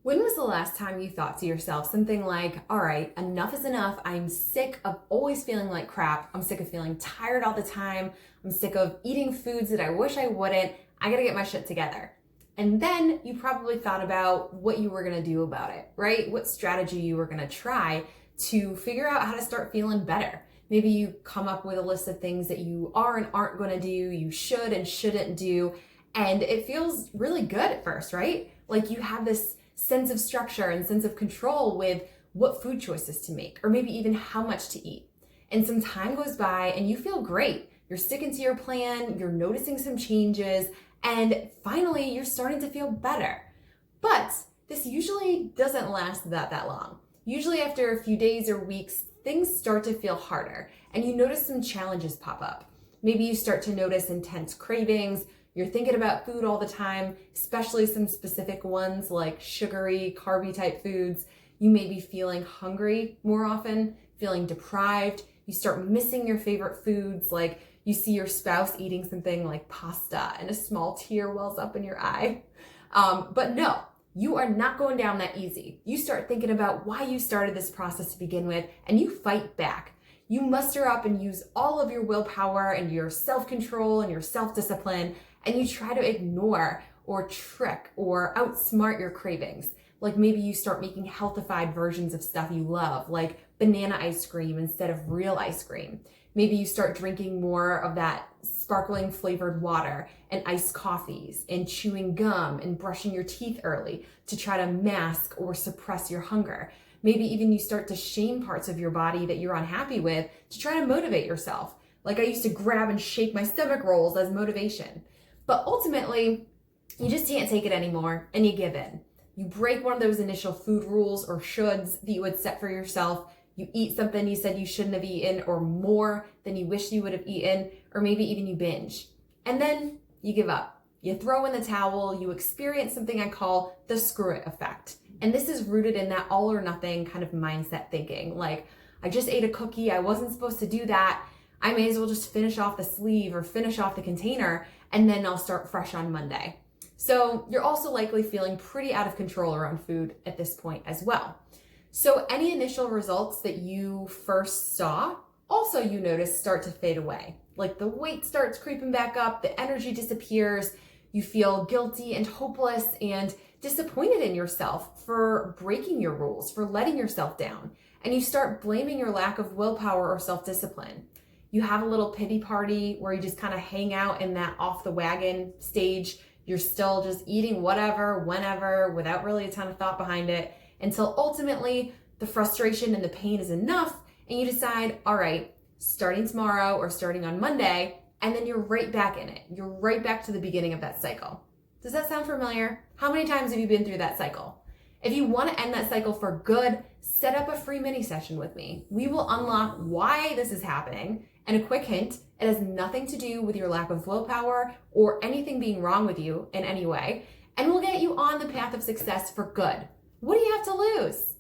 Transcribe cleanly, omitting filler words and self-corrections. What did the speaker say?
When was the last time you thought to yourself something like, all right, enough is enough. I'm sick of always feeling like crap. I'm sick of feeling tired all the time. I'm sick of eating foods that I wish I wouldn't. I gotta get my shit together. And then you probably thought about what you were gonna do about it, right? What strategy you were gonna try to figure out how to start feeling better. Maybe you come up with a list of things that you are and aren't gonna do, you should and shouldn't do. And it feels really good at first, right? Like you have this sense of structure and sense of control with what food choices to make, or maybe even how much to eat. And some time goes by and you feel great. You're sticking to your plan, you're noticing some changes, and finally you're starting to feel better. But this usually doesn't last that long. Usually after a few days or weeks, things start to feel harder and you notice some challenges pop up. Maybe you start to notice intense cravings. You're thinking about food all the time, especially some specific ones like sugary, carby type foods. You may be feeling hungry more often, feeling deprived. You start missing your favorite foods, like you see your spouse eating something like pasta and a small tear wells up in your eye. But no, you are not going down that easy. You start thinking about why you started this process to begin with, and you fight back. You muster up and use all of your willpower and your self-control and your self-discipline, and you try to ignore or trick or outsmart your cravings. Like maybe you start making healthified versions of stuff you love, like banana ice cream instead of real ice cream. Maybe you start drinking more of that sparkling flavored water and iced coffees and chewing gum and brushing your teeth early to try to mask or suppress your hunger. Maybe even you start to shame parts of your body that you're unhappy with to try to motivate yourself. Like I used to grab and shake my stomach rolls as motivation. But ultimately, you just can't take it anymore and you give in. You break one of those initial food rules or shoulds that you had set for yourself. You eat something you said you shouldn't have eaten or more than you wish you would have eaten, or maybe even you binge. And then you give up. You throw in the towel, you experience something I call the screw it effect. And this is rooted in that all or nothing kind of mindset thinking. Like, I just ate a cookie, I wasn't supposed to do that. I may as well just finish off the sleeve or finish off the container, and then I'll start fresh on Monday. So you're also likely feeling pretty out of control around food at this point as well. So any initial results that you first saw, also you notice start to fade away. Like the weight starts creeping back up, the energy disappears, you feel guilty and hopeless and disappointed in yourself for breaking your rules, for letting yourself down, and you start blaming your lack of willpower or self-discipline. You have a little pity party where you just kind of hang out in that off the wagon stage. You're still just eating whatever, whenever, without really a ton of thought behind it, until ultimately the frustration and the pain is enough and you decide, all right, starting tomorrow or starting on Monday, and then you're right back in it. You're right back to the beginning of that cycle. Does that sound familiar? How many times have you been through that cycle? If you want to end that cycle for good, set up a free mini session with me. We will unlock why this is happening. And a quick hint, it has nothing to do with your lack of willpower or anything being wrong with you in any way. And we'll get you on the path of success for good. What do you have to lose?